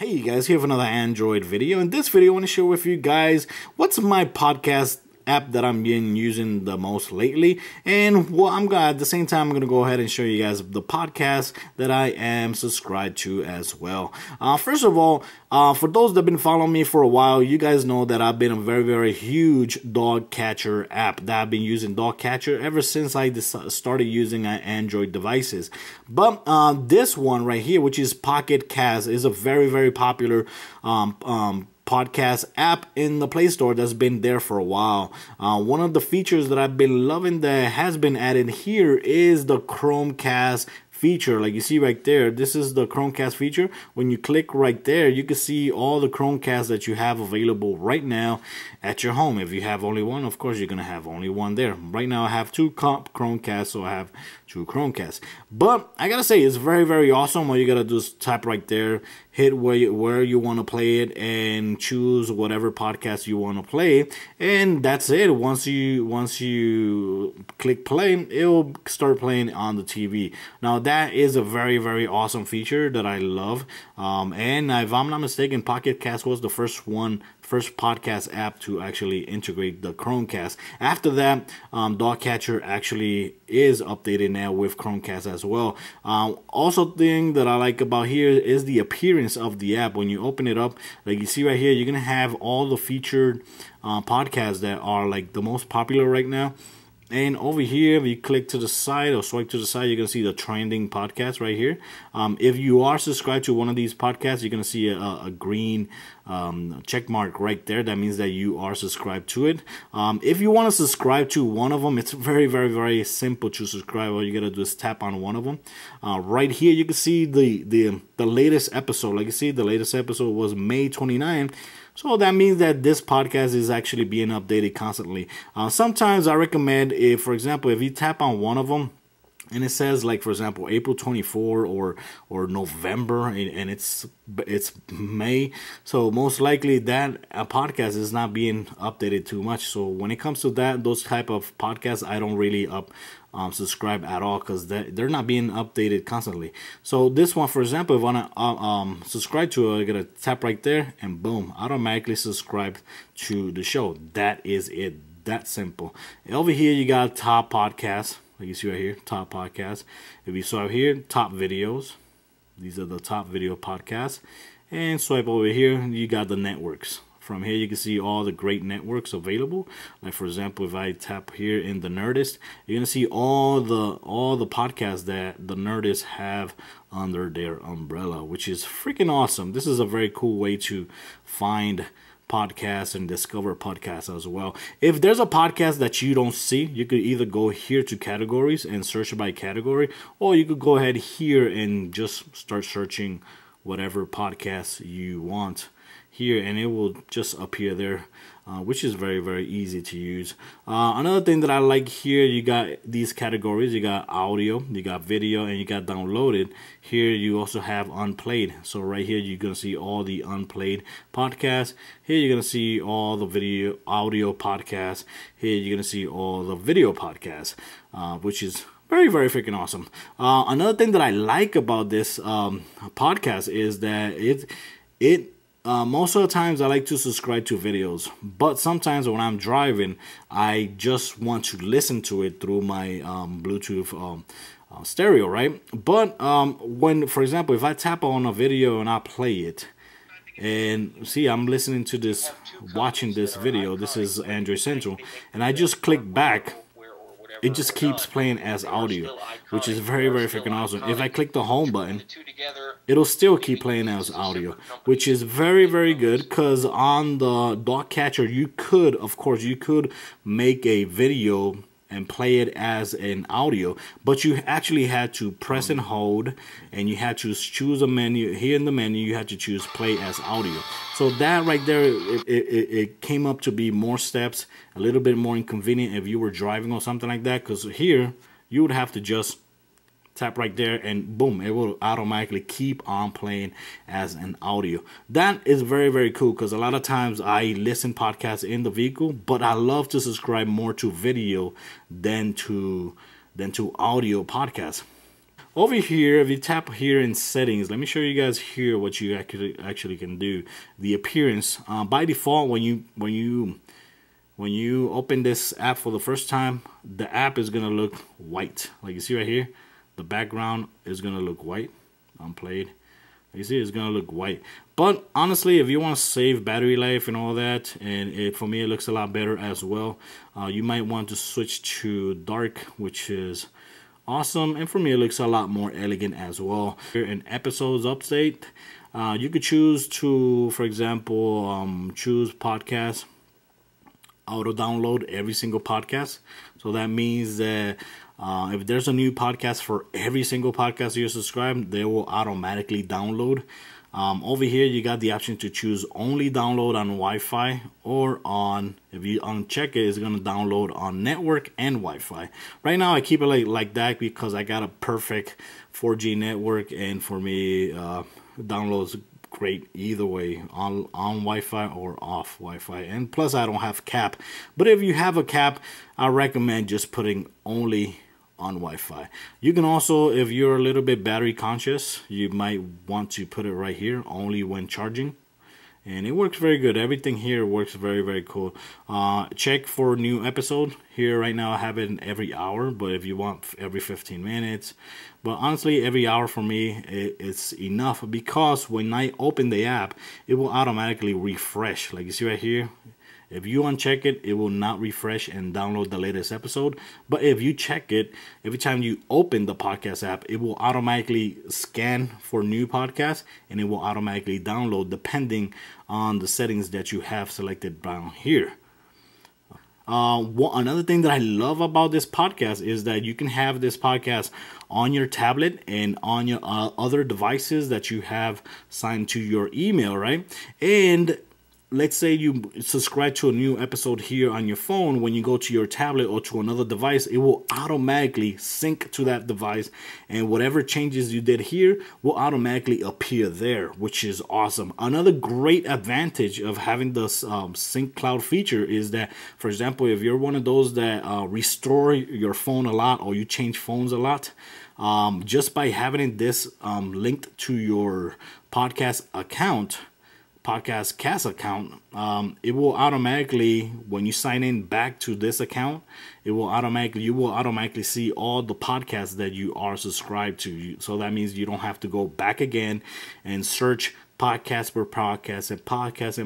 Hey you guys, here for another Android video. In this video I want to share with you guys what's my podcast app that I'm been using the most lately, and I'm gonna at the same time I'm gonna go ahead and show you guys the podcast that I am subscribed to as well. First of all, for those that have been following me for a while, you guys know that I've been a very huge dog catcher app. That I've been using dog catcher ever since I started using Android devices. But this one right here, which is Pocket Cast, is a very popular podcast app in the Play Store that's been there for a while. One of the features that I've been loving that has been added here is the Chromecast feature. Like you see right there, this is the Chromecast feature. When you click right there, you can see all the Chromecasts that you have available right now at your home. If you have only one, of course you're gonna have only one there. Right now I have two Chromecasts, so I have two Chromecasts. But I gotta say, it's very awesome. All you gotta do is tap right there, hit where you want to play it, and choose whatever podcast you want to play, and that's it. Once you click play, it'll start playing on the TV. Now that is a very awesome feature that I love. And if I'm not mistaken, Pocket Cast was the first podcast app to actually integrate the Chromecast. After that, Dogcatcher actually is updated now with Chromecast as well. Also, thing that I like about here is the appearance of the app. When you open it up, like you see right here, you're gonna have all the featured podcasts that are like the most popular right now. And over here, if you click to the side or swipe to the side, you're going to see the trending podcast right here. If you are subscribed to one of these podcasts, you're going to see a green check mark right there. That means that you are subscribed to it. If you want to subscribe to one of them, it's very simple to subscribe. All you got to do is tap on one of them. Right here, you can see the latest episode. Like you see, the latest episode was May 29th. So that means that this podcast is actually being updated constantly. Sometimes I recommend, if, for example, if you tap on one of them and it says, like, for example, April 24 or November, and it's May, so most likely that podcast is not being updated too much. So when it comes to those type of podcasts, I don't really subscribe at all, because they're not being updated constantly. So this one, for example, if I want to subscribe to it, I'm gonna tap right there, and boom, automatically subscribe to the show. That is it. That simple. Over here, you got top podcasts. Like you see right here, top podcasts. If you swipe here, top videos. These are the top video podcasts. And swipe over here, you got the networks. From here, you can see all the great networks available. Like, for example, if I tap here in the Nerdist, you're gonna see all the podcasts that the Nerdists have under their umbrella, which is freaking awesome. This is a very cool way to find podcasts and discover podcasts as well. If there's a podcast that you don't see, you could either go here to categories and search by category, or you could go ahead here and just start searching whatever podcast you want here, and it will just appear there, which is very easy to use. Another thing that I like here, you got these categories. You got audio, you got video, and you got downloaded. Here you also have unplayed. So right here you're gonna see all the unplayed podcasts. Here you're gonna see all the audio podcasts. Here you're gonna see all the video podcasts, which is very freaking awesome. Another thing that I like about this podcast is that most of the times I like to subscribe to videos, but sometimes when I'm driving, I just want to listen to it through my Bluetooth stereo, right? But when, for example, if I tap on a video and I play it, and see, I'm listening to this, watching this video, this is Android Central, and I just click back, it just keeps playing as audio, which is very freaking awesome. If I click the home button, it'll still keep playing as audio, which is very good, because on the Dogcatcher you could, of course, you could make a video and play it as an audio, but you actually had to press and hold, and you had to choose a menu. Here in the menu, you had to choose play as audio. So that right there, it came up to be more steps, a little bit more inconvenient if you were driving or something like that, because here you would have to just tap right there and boom, it will automatically keep on playing as an audio. That is very cool, because a lot of times I listen podcasts in the vehicle, but I love to subscribe more to video than to audio podcasts. over here, if you tap here in settings, let me show you guys here what you actually can do. The appearance, by default, when you open this app for the first time, the app is gonna look white. Like you see right here, the background is gonna look white. Unplayed. You see, it's gonna look white. But honestly, if you want to save battery life and all that, and for me it looks a lot better as well, you might want to switch to dark, which is awesome. And for me, it looks a lot more elegant as well. Here in episodes update, you could choose to, for example, choose podcast auto download every single podcast. So that means that if there's a new podcast for every single podcast you subscribe, they will automatically download. Over here, you got the option to choose only download on Wi-Fi, or on, if you uncheck it, it's going to download on network and Wi-Fi. Right now, I keep it like that because I got a perfect 4G network, and for me, downloads great either way, on Wi-Fi or off Wi-Fi. And plus, I don't have cap. But if you have a cap, I recommend just putting only on Wi-Fi. You can also, if you're a little bit battery conscious, you might want to put it right here, only when charging. And it works very good. Everything here works very cool. Check for new episode. Here right now I have it in every hour, but if you want every 15 minutes. But honestly, every hour for me, it's enough, because when I open the app, it will automatically refresh. Like you see right here. If you uncheck it, it will not refresh and download the latest episode. But if you check it, every time you open the podcast app, it will automatically scan for new podcasts, and it will automatically download depending on the settings that you have selected down here. Another thing that I love about this podcast is that you can have this podcast on your tablet and on your other devices that you have signed to your email, right? And let's say you subscribe to a new episode here on your phone. When you go to your tablet or to another device, it will automatically sync to that device, and whatever changes you did here will automatically appear there, which is awesome. Another great advantage of having the sync cloud feature is that, for example, if you're one of those that restore your phone a lot, or you change phones a lot, just by having this linked to your podcast cast account, it will automatically, when you sign in back to this account, you will automatically see all the podcasts that you are subscribed to. So that means you don't have to go back again and search podcast per podcast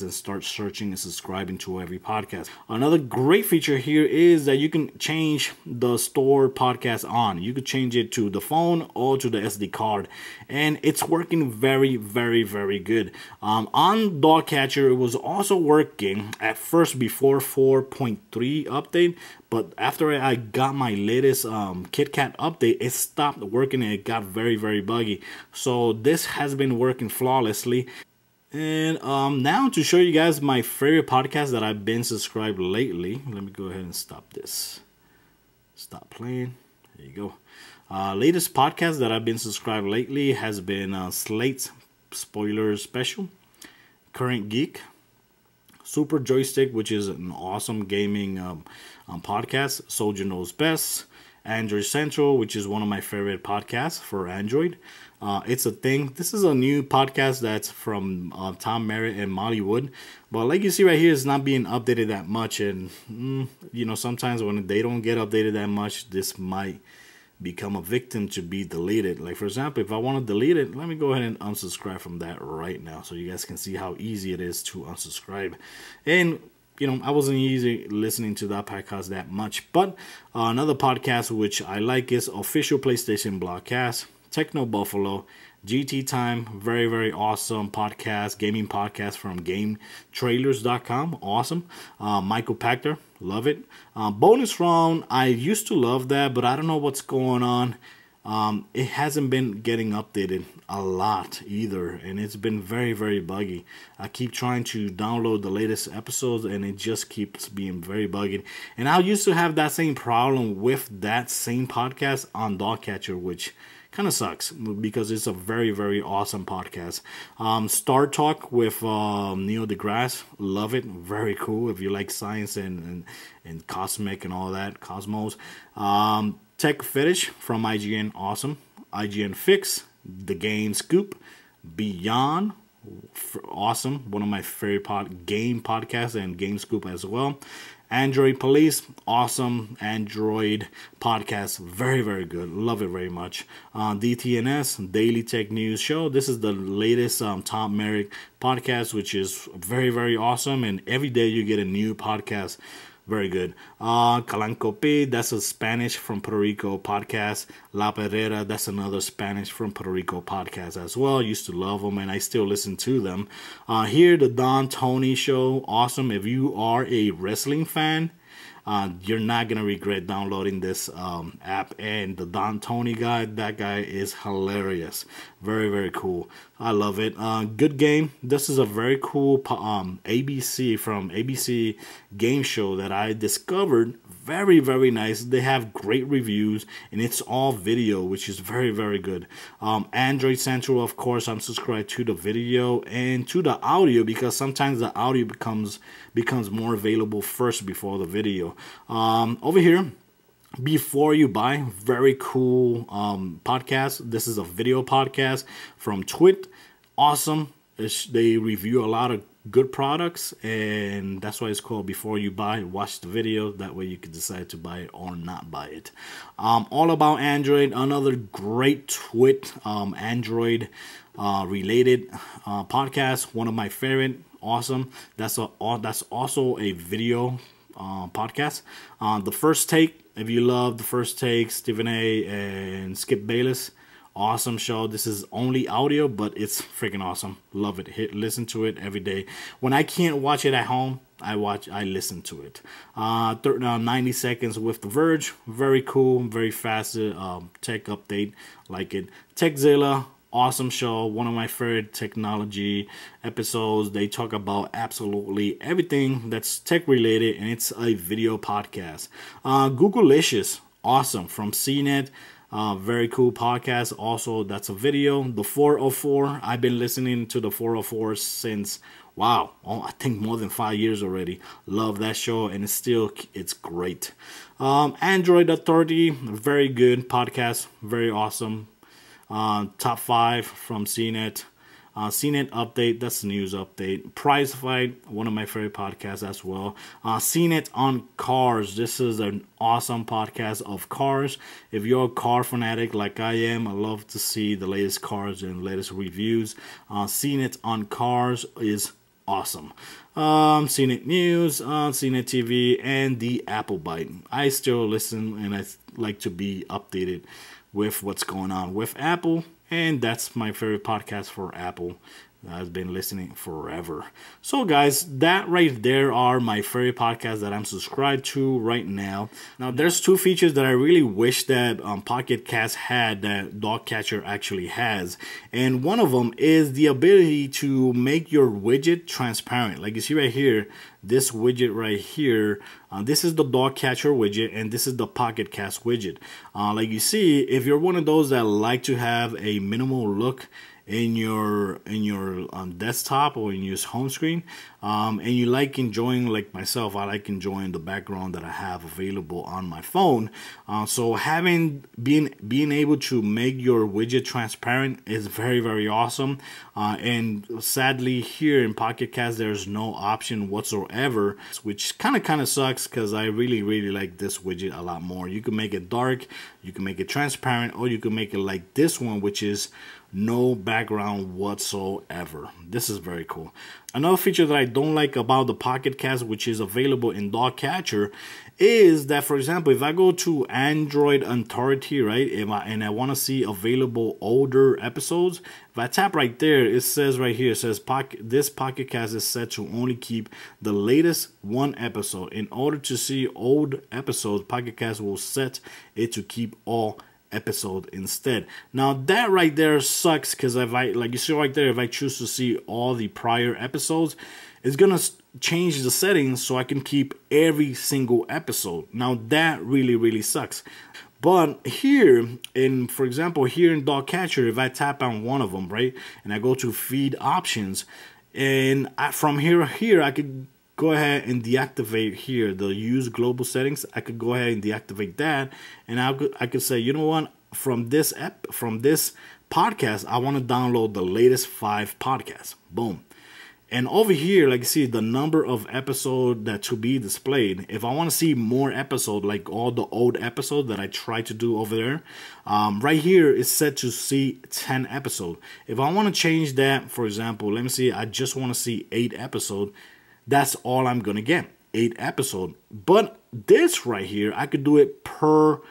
and start searching and subscribing to every podcast. Another great feature here is that you can change the store podcast on. You could change it to the phone or to the SD card, and it's working very good. On Dog Catcher, it was also working at first before 4.3 update, but after I got my latest KitKat update, it stopped working and it got very buggy. So this has been working flawlessly. And now to show you guys my favorite podcast that I've been subscribed lately. Let me go ahead and stop this. Stop playing. There you go. Latest podcast that I've been subscribed lately has been Slate's Spoiler Special, Current Geek, Super Joystick, which is an awesome gaming podcast, Soldier Knows Best, Android Central, which is one of my favorite podcasts for Android. It's a Thing. This is a new podcast that's from Tom Merritt and Molly Wood. But like you see right here, it's not being updated that much. And, sometimes when they don't get updated that much, this might become a victim to be deleted. Like, for example, if I want to delete it, let me go ahead and unsubscribe from that right now, so you guys can see how easy it is to unsubscribe. And I wasn't easy listening to that podcast that much. But another podcast which I like is Official PlayStation Blogcast, Techno Buffalo, GT Time, very awesome podcast, gaming podcast from GameTrailers.com, awesome. Michael Pachter, love it. Bonus Round, I used to love that, but I don't know what's going on. It hasn't been getting updated a lot either, and it's been very buggy. I keep trying to download the latest episodes, and it just keeps being very buggy. And I used to have that same problem with that same podcast on Dogcatcher, which kind of sucks because it's a very awesome podcast. Star Talk with Neil deGrasse, love it, very cool if you like science and cosmic and all that, cosmos. Tech Fetish from IGN, awesome. IGN Fix, The Game Scoop, Beyond, awesome. One of my favorite game podcasts, and Game Scoop as well. Android Police, awesome Android podcast, very, very good, love it very much. DTNS, Daily Tech News Show, this is the latest Tom Merrick podcast, which is very, very awesome, and every day you get a new podcast. Very good. Calancopi, that's a Spanish from Puerto Rico podcast. La Perrera, that's another Spanish from Puerto Rico podcast as well. I used to love them, and I still listen to them. Here, the Don Tony Show, awesome. If you are a wrestling fan, you're not going to regret downloading this app. And the Don Tony guy, that guy is hilarious. Very, very cool. I love it. Good Game. This is a very cool ABC game show that I discovered. Very, very nice. They have great reviews, and it's all video, which is very, very good. Android Central, of course, I'm subscribed to the video and to the audio, because sometimes the audio becomes more available first before the video. Over here, Before You Buy, very cool podcast. This is a video podcast from Twit. Awesome. They review a lot of good products, and that's why it's called Before You Buy. Watch the video, that way you can decide to buy it or not buy it. All About Android, another great Twit Android related podcast, one of my favorite. Awesome. That's also a video podcast. The First Take, if you love The First Take, Stephen A and Skip Bayless, awesome show. This is only audio, but it's freaking awesome. Love it. Listen to it every day. When I can't watch it at home, I listen to it. 90 Seconds with The Verge, very cool, very fast tech update, like it. Techzilla, awesome show, one of my favorite technology episodes. They talk about absolutely everything that's tech related, and it's a video podcast. Googleicious, awesome, from CNET. Very cool podcast. Also, that's a video. The 404. I've been listening to the 404 since, wow, I think more than 5 years already. Love that show, and it's great. Android Authority, very good podcast. Very awesome. Top 5 from CNET. CNET Update, that's the news update. Prize Fight, one of my favorite podcasts as well. CNET on Cars, this is an awesome podcast of cars. If you're a car fanatic like I am, I love to see the latest cars and latest reviews. CNET on Cars is awesome. CNET News, CNET TV, and the Apple Byte. I still listen, and I like to be updated with what's going on with Apple. And that's my favorite podcast for Apple. I've been listening forever. So guys, that right there are my favorite podcasts that I'm subscribed to right now. Now there's two features that I really wish that Pocket Cast had that Dogcatcher actually has. And one of them is the ability to make your widget transparent. Like you see right here, this widget right here, this is the Dogcatcher widget, and this is the Pocket Cast widget. Like you see, if you're one of those that like to have a minimal look in your desktop or in your home screen, and you like enjoying, like myself, I like enjoying the background that I have available on my phone. So being able to make your widget transparent is very, very awesome. And sadly here in Pocket Cast there's no option whatsoever, which kind of sucks, because I really like this widget a lot more. You can make it dark, you can make it transparent, or you can make it like this one, which is no background whatsoever. This is very cool. Another feature that I don't like about the Pocket Cast, which is available in Dogcatcher, is that, for example, if I go to Android Authority, right, and I want to see available older episodes, if I tap right there, it says right here, it says this Pocket Cast is set to only keep the latest one episode. In order to see old episodes, Pocket Cast will set it to keep all episode instead. Now that right there sucks, because if I, like you see right there, if I choose to see all the prior episodes, it's gonna change the settings so I can keep every single episode. Now that really sucks. But here for example, here in Dogcatcher, if I tap on one of them, right, and I go to feed options, and from here I could go ahead and deactivate here the use global settings. I could go ahead and deactivate that, and I could say, you know what, from this podcast, I want to download the latest 5 podcasts. Boom. And over here, like you see, the number of episodes that to be displayed. If I want to see more episodes, like all the old episodes that I tried to do over there, right here is set to see 10 episodes. If I want to change that, for example, let me see, I just want to see 8 episodes. That's all I'm going to get, 8 episodes. But this right here, I could do it per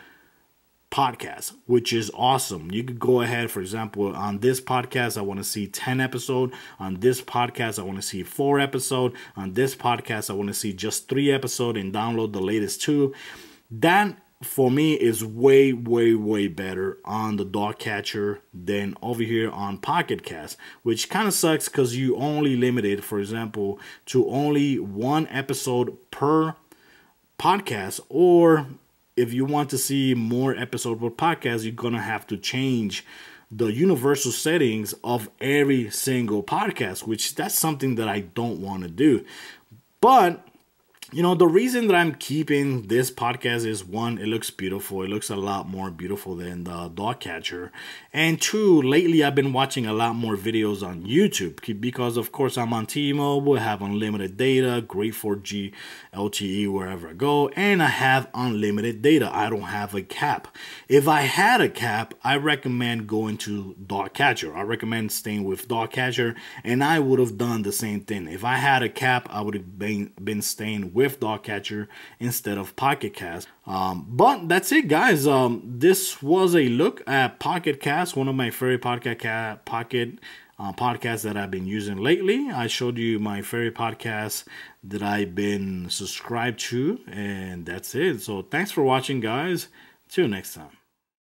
podcast, which is awesome. You could go ahead, for example, on this podcast, I want to see 10 episodes. On this podcast, I want to see 4 episodes. On this podcast, I want to see just 3 episodes and download the latest 2. That, for me, is way, way, way better on the dog catcher than over here on Pocket Cast, which kind of sucks because you only limited, for example, to only 1 episode per podcast. Or if you want to see more episodes per podcast, you're going to have to change the universal settings of every single podcast, which that's something that I don't want to do. But you know, the reason that I'm keeping this podcast is, 1, it looks beautiful. It looks a lot more beautiful than the dog catcher. And 2, lately I've been watching a lot more videos on YouTube because, of course, I'm on T-Mobile, I have unlimited data, great 4G LTE wherever I go, and I have unlimited data. I don't have a cap. If I had a cap, I recommend going to dog catcher. I recommend staying with dog catcher, and I would have done the same thing. If I had a cap, I would have been staying with dog catcher instead of Pocket Cast. But that's it, guys. This was a look at Pocket Cast, one of my favorite podcasts that I've been using lately. I showed you my favorite podcasts that I've been subscribed to, and that's it. So thanks for watching, guys. Till next time.